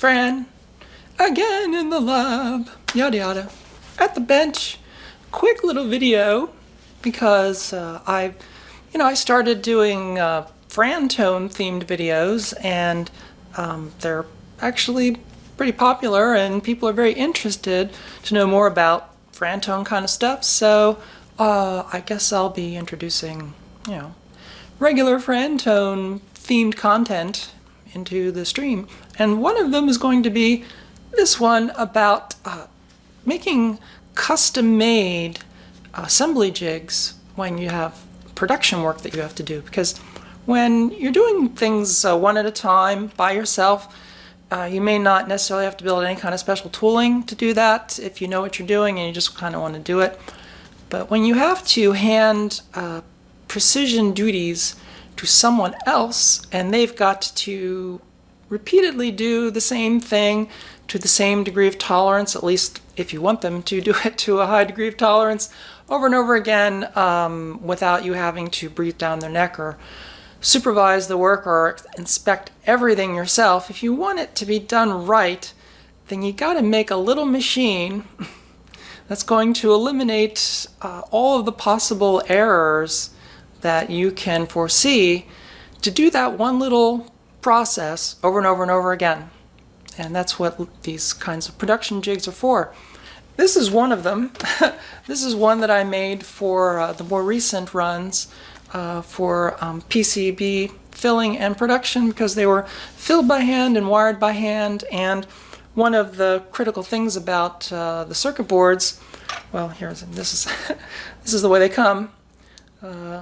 Fran, again in the lab, yada yada, at the bench. Quick little video because I started doing Frantone themed videos, and they're actually pretty popular, and people are very interested to know more about Frantone kind of stuff. So I guess I'll be introducing, regular Frantone themed content into the stream, and one of them is going to be this one about making custom-made assembly jigs when you have production work that you have to do. Because when you're doing things one at a time by yourself, you may not necessarily have to build any kind of special tooling to do that if you know what you're doing and you just kind of want to do it. But when you have to hand precision duties to someone else, and they've got to repeatedly do the same thing to the same degree of tolerance, at least if you want them to do it to a high degree of tolerance, over and over again, without you having to breathe down their neck or supervise the work or inspect everything yourself. If you want it to be done right, then you got to make a little machine that's going to eliminate all of the possible errors that you can foresee to do that one little process over and over and over again. And that's what these kinds of production jigs are for. This is one of them. This is one that I made for the more recent runs for PCB filling and production, because they were filled by hand and wired by hand. And one of the critical things about the circuit boards, well, this is the way they come.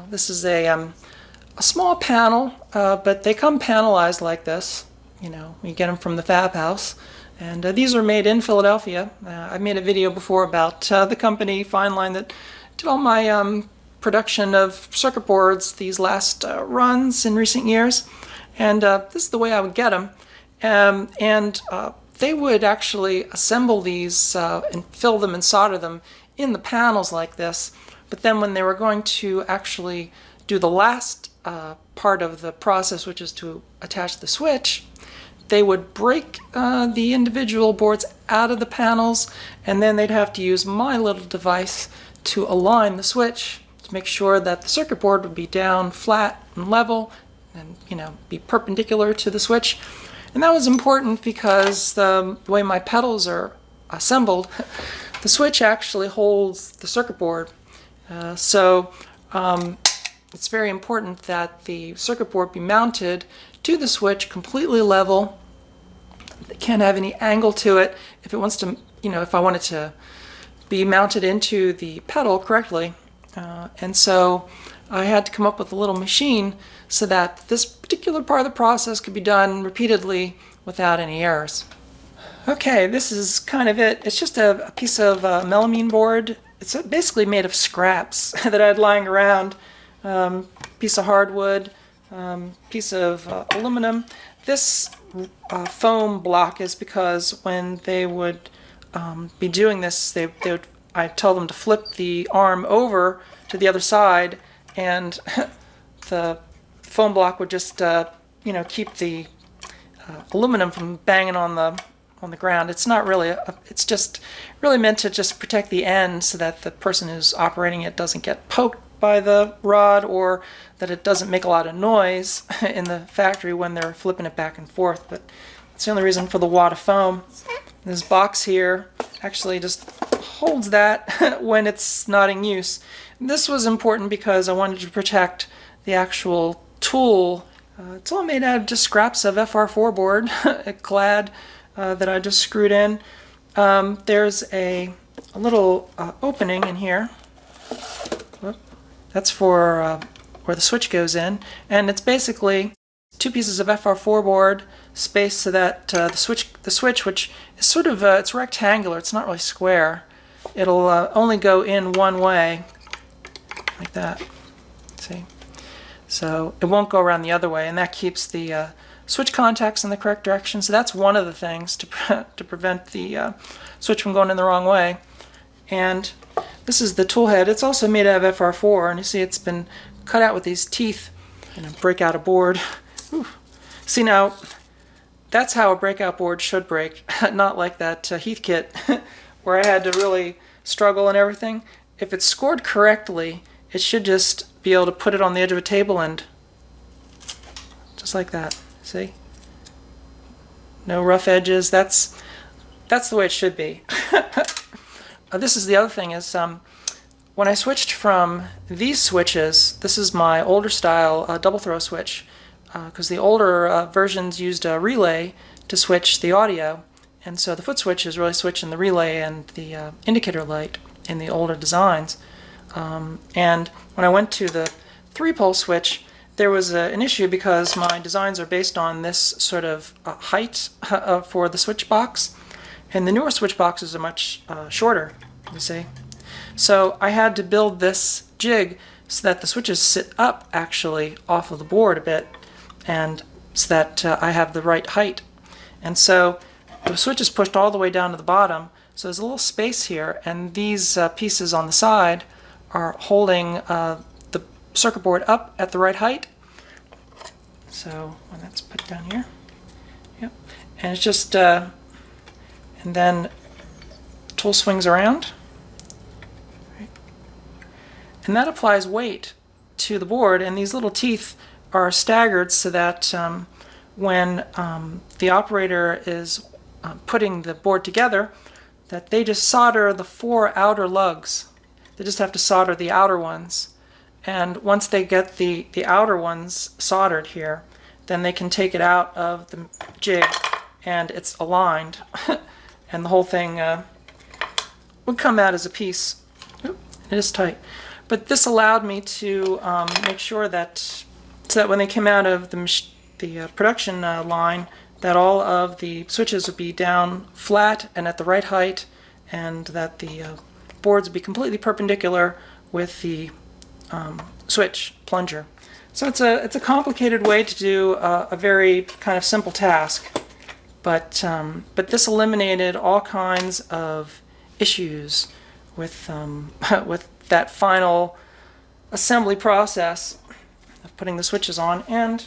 This is a small panel, but they come panelized like this. You get them from the fab house. And these are made in Philadelphia. I made a video before about the company Fine Line that did all my production of circuit boards these last runs in recent years. And this is the way I would get them. And they would actually assemble these and fill them and solder them in the panels like this. But then when they were going to actually do the last part of the process, which is to attach the switch, they would break the individual boards out of the panels, and then they'd have to use my little device to align the switch to make sure that the circuit board would be down flat and level and be perpendicular to the switch. And that was important because the way my pedals are assembled, the switch actually holds the circuit board. So it's very important that the circuit board be mounted to the switch completely level. It can't have any angle to it. If it wants to, if I want it to be mounted into the pedal correctly. And so I had to come up with a little machine so that this particular part of the process could be done repeatedly without any errors. Okay, this is kind of it. It's just a piece of melamine board. It's basically made of scraps that I had lying around. Piece of hardwood, piece of aluminum. This foam block is because when they would be doing this, I tell them to flip the arm over to the other side, and the foam block would just keep the aluminum from banging on the ground. It's not really it's just really meant to just protect the end so that the person who's operating it doesn't get poked by the rod, or that it doesn't make a lot of noise in the factory when they're flipping it back and forth. But that's the only reason for the wad of foam. This box here actually just holds that when it's not in use. This was important because I wanted to protect the actual tool. It's all made out of just scraps of FR4 board, a clad that I just screwed in. There's a little opening in here. That's for where the switch goes in, and it's basically two pieces of FR4 board spaced so that the switch, which is sort of it's rectangular, it's not really square. It'll only go in one way, like that. See, so it won't go around the other way, and that keeps the switch contacts in the correct direction. So that's one of the things to prevent the switch from going in the wrong way. And this is the tool head. It's also made out of FR4, and you see it's been cut out with these teeth. And break out a board. Whew. See, now that's how a breakout board should break, not like that Heath kit where I had to really struggle and everything. If it's scored correctly, it should just be able to put it on the edge of a table and just like that. See? No rough edges. That's the way it should be. This is the other thing is when I switched from these switches, this is my older style double throw switch, because the older versions used a relay to switch the audio, and so the foot switch is really switching the relay and the indicator light in the older designs. And when I went to the 3-pole switch, there was an issue because my designs are based on this sort of height for the switch box, and the newer switch boxes are much shorter, you see. So I had to build this jig so that the switches sit up actually off of the board a bit, and so that I have the right height. And so the switch is pushed all the way down to the bottom, so there's a little space here, and these pieces on the side are holding the circuit board up at the right height. So when that's put down here, yep, and it's just and then the tool swings around, right, and that applies weight to the board, and these little teeth are staggered so that when the operator is putting the board together, that they just solder the 4 outer lugs. They just have to solder the outer ones, and once they get the outer ones soldered here, then they can take it out of the jig and it's aligned and the whole thing would come out as a piece. Oop, it is tight, but this allowed me to make sure that so that when they came out of the production line, that all of the switches would be down flat and at the right height, and that the boards would be completely perpendicular with the switch plunger. So it's a complicated way to do a very kind of simple task, but this eliminated all kinds of issues with with that final assembly process of putting the switches on. And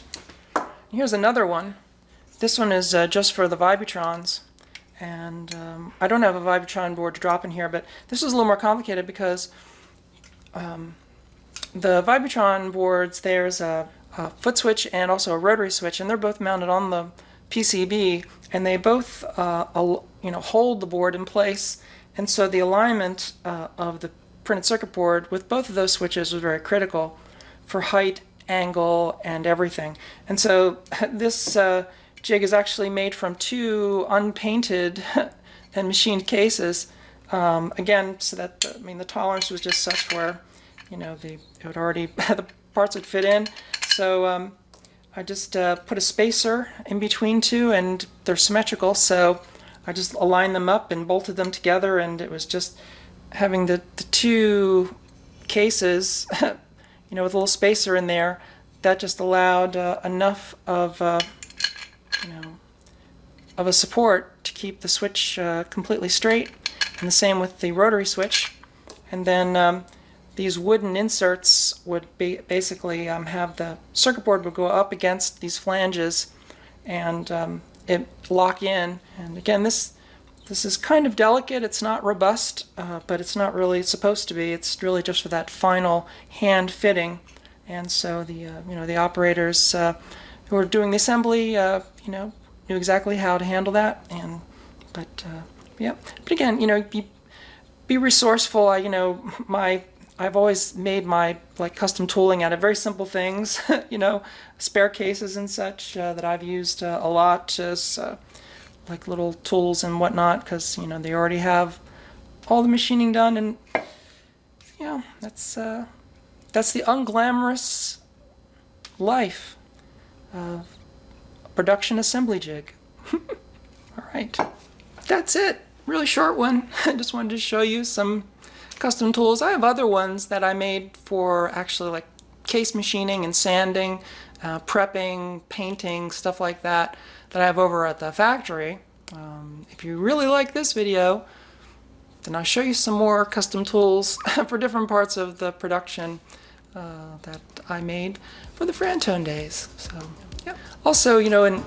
here's another one. This one is just for the Vibratrons, and I don't have a Vibratron board to drop in here, but this is a little more complicated because the Vibratron boards, there's a foot switch and also a rotary switch, and they're both mounted on the PCB, and they both hold the board in place, and so the alignment of the printed circuit board with both of those switches was very critical for height, angle, and everything. And so this jig is actually made from 2 unpainted and machined cases, again, so that the tolerance was just such where it would already the parts would fit in. So I just put a spacer in between 2, and they're symmetrical, so I just aligned them up and bolted them together, and it was just having the 2 cases with a little spacer in there, that just allowed enough of of a support to keep the switch completely straight, and the same with the rotary switch. And then these wooden inserts would basically have the circuit board would go up against these flanges, and it lock in. And again, this is kind of delicate. It's not robust, but it's not really supposed to be. It's really just for that final hand fitting. And so the operators who were doing the assembly knew exactly how to handle that. And but again, be resourceful. I've always made my custom tooling out of very simple things, spare cases and such that I've used a lot as like little tools and whatnot, because they already have all the machining done, and that's the unglamorous life of a production assembly jig. All right, that's it. Really short one. I just wanted to show you some custom tools. I have other ones that I made for actually like case machining and sanding, prepping, painting, stuff like that, that I have over at the factory. If you really like this video, then I'll show you some more custom tools for different parts of the production that I made for the Frantone days. So Yep. Also, you know,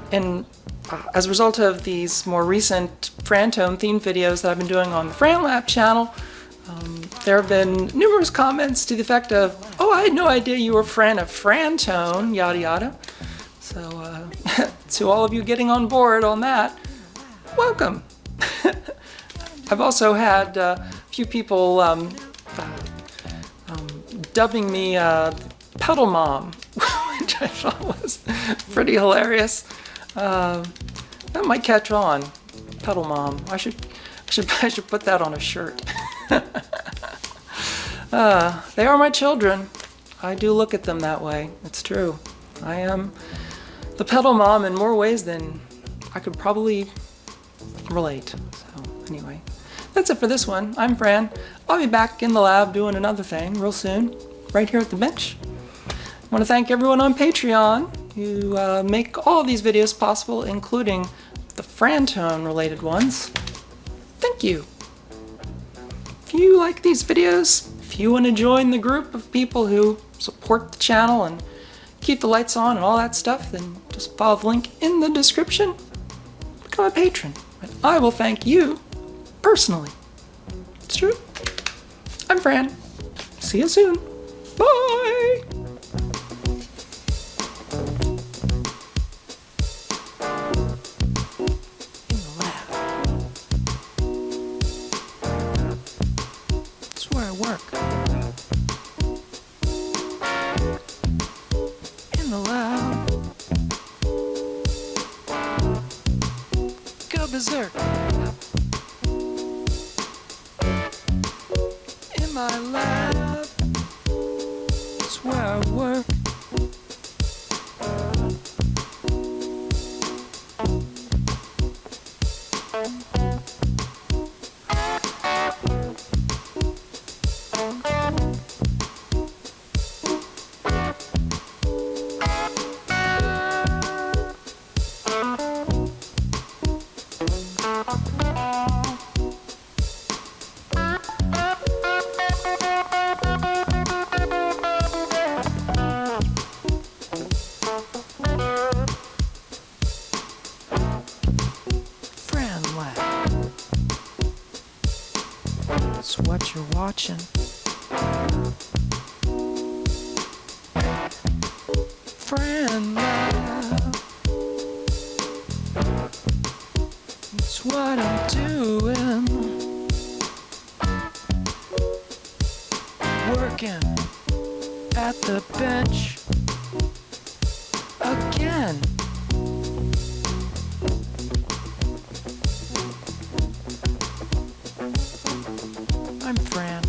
as a result of these more recent Frantone themed videos that I've been doing on the FranLab channel, there have been numerous comments to the effect of, "Oh, I had no idea you were a fan of Frantone," yada yada. So, to all of you getting on board on that, welcome. I've also had a few people dubbing me Pedal Mom, which I thought was pretty hilarious. That might catch on, Pedal Mom. I should put that on a shirt. They are my children. I do look at them that way. It's true. I am the Pedal Mom in more ways than I could probably relate. So anyway, that's it for this one. I'm Fran. I'll be back in the lab doing another thing real soon, right here at the bench. I want to thank everyone on Patreon who make all of these videos possible, including the Frantone related ones. Thank you. If you like these videos, if you want to join the group of people who support the channel and keep the lights on and all that stuff, then just follow the link in the description. Become a patron, and I will thank you personally. It's true. I'm Fran. See you soon. Bye! In the lab. That's where I work. In the lab. Go berserk. In my lab. That's where I work. That's what you're watching. FranLab. That's what I'm doing. Working at the bench again. I'm Fran.